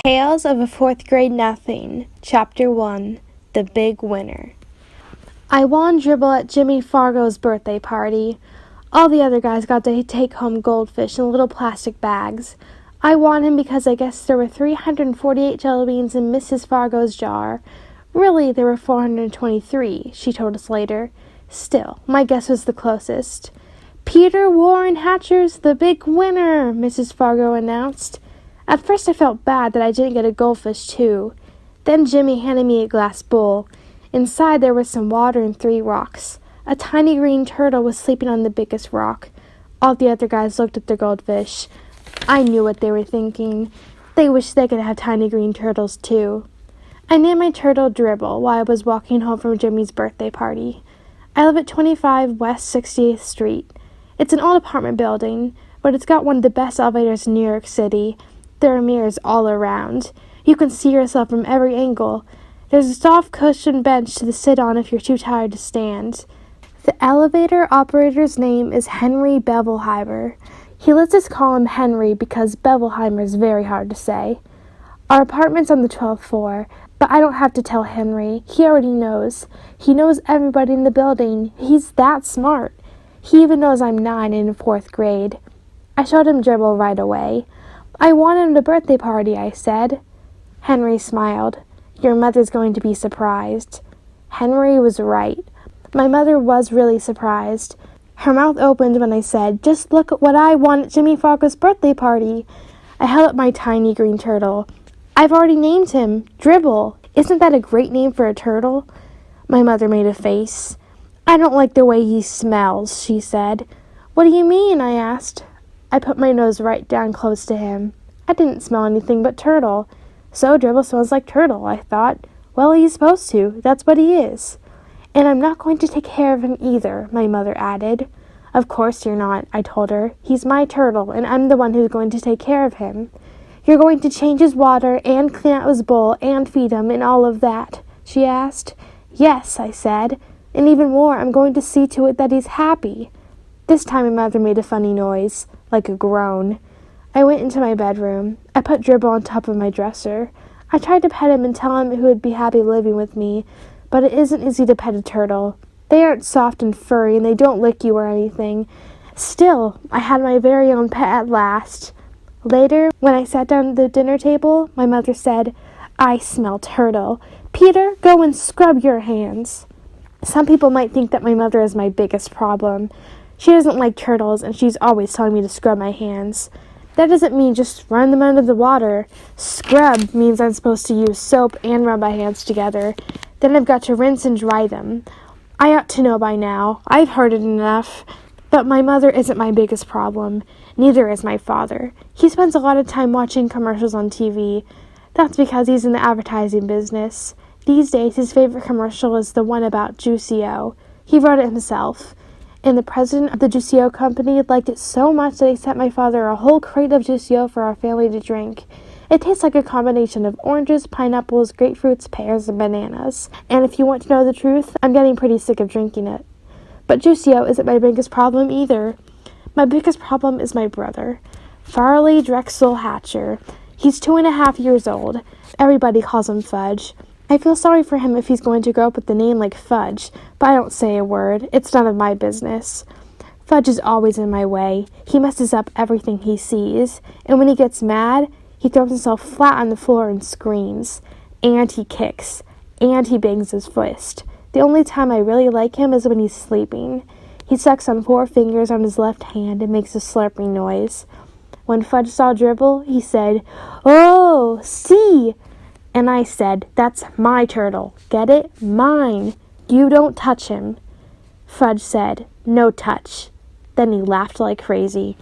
Tales of a Fourth Grade Nothing, Chapter 1, The Big Winner. I won dribble at Jimmy Fargo's birthday party. All the other guys got to take home goldfish in little plastic bags. I won him because I guess there were 348 jelly beans in Mrs. Fargo's jar. Really, there were 423, she told us later. Still, my guess was the closest. Peter Warren Hatcher's the big winner, Mrs. Fargo announced. At first I felt bad that I didn't get a goldfish too. Then Jimmy handed me a glass bowl. Inside there was some water and 3 rocks. A tiny green turtle was sleeping on the biggest rock. All the other guys looked at their goldfish. I knew what they were thinking. They wished they could have tiny green turtles too. I named my turtle Dribble while I was walking home from Jimmy's birthday party. I live at 25 West 60th Street. It's an old apartment building, but it's got one of the best elevators in New York City. There are mirrors all around. You can see yourself from every angle. There's a soft cushioned bench to sit on if you're too tired to stand. The elevator operator's name is Henry Bevelheimer. He lets us call him Henry because Bevelheimer is very hard to say. Our apartment's on the 12th floor, but I don't have to tell Henry. He already knows. He knows everybody in the building. He's that smart. He even knows I'm 9 and in 4th grade. I showed him Dribble right away. I wanted a birthday party, I said. Henry smiled. Your mother's going to be surprised. Henry was right. My mother was really surprised. Her mouth opened when I said, just look at what I won at Jimmy Fargo's birthday party. I held up my tiny green turtle. I've already named him, Dribble. Isn't that a great name for a turtle? My mother made a face. I don't like the way he smells, she said. What do you mean? I asked. I put my nose right down close to him. I didn't smell anything but turtle. So Dribble smells like turtle, I thought. Well, he's supposed to. That's what he is. And I'm not going to take care of him either, my mother added. Of course you're not, I told her. He's my turtle, and I'm the one who's going to take care of him. You're going to change his water and clean out his bowl and feed him and all of that, she asked. Yes, I said. And even more, I'm going to see to it that he's happy. This time my mother made a funny noise, like a groan. I went into my bedroom. I put Dribble on top of my dresser. I tried to pet him and tell him he would be happy living with me, but it isn't easy to pet a turtle. They aren't soft and furry, and they don't lick you or anything. Still, I had my very own pet at last. Later, when I sat down at the dinner table, my mother said, I smell turtle. Peter, go and scrub your hands. Some people might think that my mother is my biggest problem. She doesn't like turtles, and she's always telling me to scrub my hands. That doesn't mean just run them under the water. Scrub means I'm supposed to use soap and rub my hands together. Then I've got to rinse and dry them. I ought to know by now. I've heard it enough. But my mother isn't my biggest problem. Neither is my father. He spends a lot of time watching commercials on TV. That's because he's in the advertising business. These days, his favorite commercial is the one about Juicy-O. He wrote it himself. And the president of the Juicy-O company liked it so much that he sent my father a whole crate of Juicy-O for our family to drink. It tastes like a combination of oranges, pineapples, grapefruits, pears, and bananas. And if you want to know the truth, I'm getting pretty sick of drinking it. But Juicy-O isn't my biggest problem either. My biggest problem is my brother, Farley Drexel Hatcher. He's 2.5 years old. Everybody calls him Fudge. I feel sorry for him if he's going to grow up with a name like Fudge, but I don't say a word. It's none of my business. Fudge is always in my way. He messes up everything he sees, and when he gets mad, he throws himself flat on the floor and screams. And he kicks. And he bangs his fist. The only time I really like him is when he's sleeping. He sucks on 4 fingers on his left hand and makes a slurping noise. When Fudge saw Dribble, he said, "Oh, see!" And I said, "That's my turtle. Get it? Mine. You don't touch him." Fudge said, "No touch." Then he laughed like crazy.